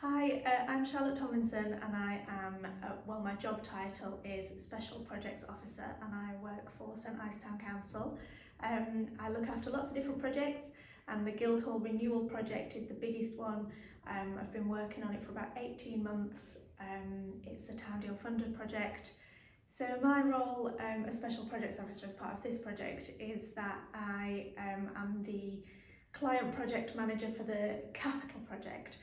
Hi, I'm Charlotte Tomlinson and I am, my job title is Special Projects Officer and I work for St Ives Town Council. I look after lots of different projects and the Guildhall renewal project is the biggest one. I've been working on it for about 18 months. It's a town deal funded project. So my role as Special Projects Officer as part of this project is that I am the client project manager for the capital project.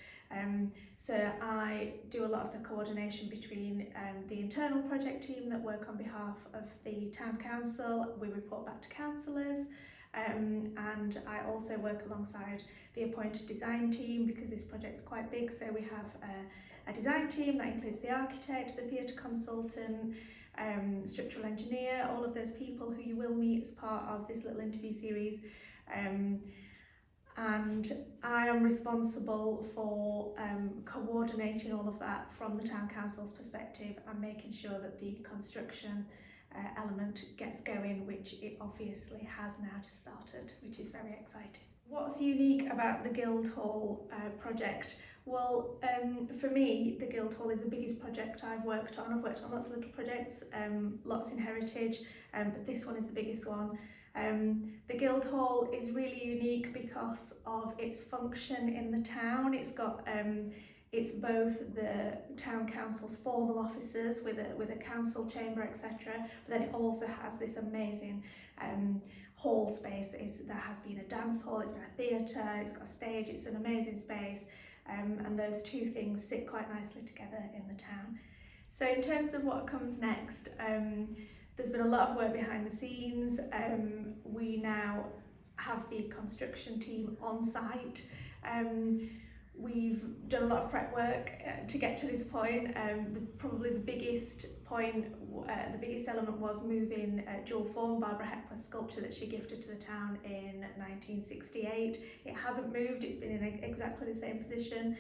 So I do a lot of the coordination between the internal project team that work on behalf of the town council. We report back to councillors, and I also work alongside the appointed design team because this project's quite big. So we have a design team that includes the architect, the theatre consultant, structural engineer, all of those people who you will meet as part of this little interview series. And I am responsible for coordinating all of that from the town council's perspective and making sure that the construction element gets going, which it obviously has now just started, which is very exciting. What's unique about the Guildhall project? Well, for me, the Guildhall is the biggest project I've worked on. I've worked on lots of little projects, lots in heritage, but this one is the biggest one. The Guildhall is really unique because of its function in the town. It's got it's both the town council's formal offices with a council chamber, etc. But then it also has this amazing hall space that has been a dance hall, it's been a theatre, it's got a stage. It's an amazing space, and those two things sit quite nicely together in the town. So in terms of what comes next, there's been a lot of work behind the scenes. We now have the construction team on site. We've done a lot of prep work to get to this point. Probably the biggest point, the biggest element was moving dual form Barbara Hepworth's sculpture that she gifted to the town in 1968. It hasn't moved, it's been in exactly the same position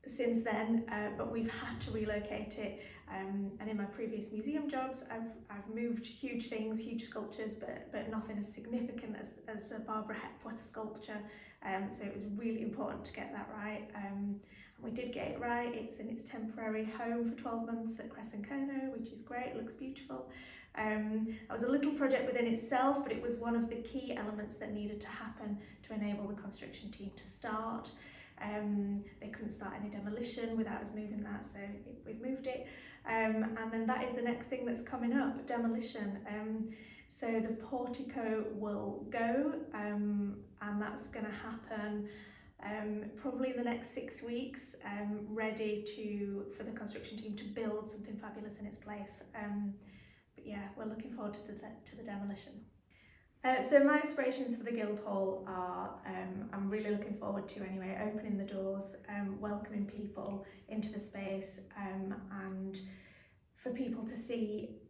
since then, but we've had to relocate it, and in my previous museum jobs I've moved huge things, huge sculptures, but nothing as significant as a Barbara Hepworth sculpture, so it was really important to get that right, and we did get it right. It's in its temporary home for 12 months at Crescencono, which is great, it looks beautiful. That was a little project within itself, but it was one of the key elements that needed to happen to enable the construction team to start. They couldn't start any demolition without us moving that, so we've moved it, and then that is the next thing that's coming up, demolition. So the portico will go, and that's going to happen probably in the next 6 weeks, ready for the construction team to build something fabulous in its place. But yeah, we're looking forward to the demolition. So my aspirations for the Guildhall are, I'm really looking forward to anyway, opening the doors, welcoming people into the space, and for people to see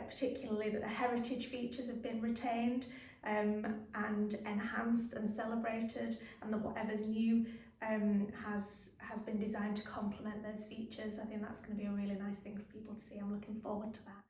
particularly that the heritage features have been retained and enhanced and celebrated, and that whatever's new has been designed to complement those features. I think that's going to be a really nice thing for people to see. I'm looking forward to that.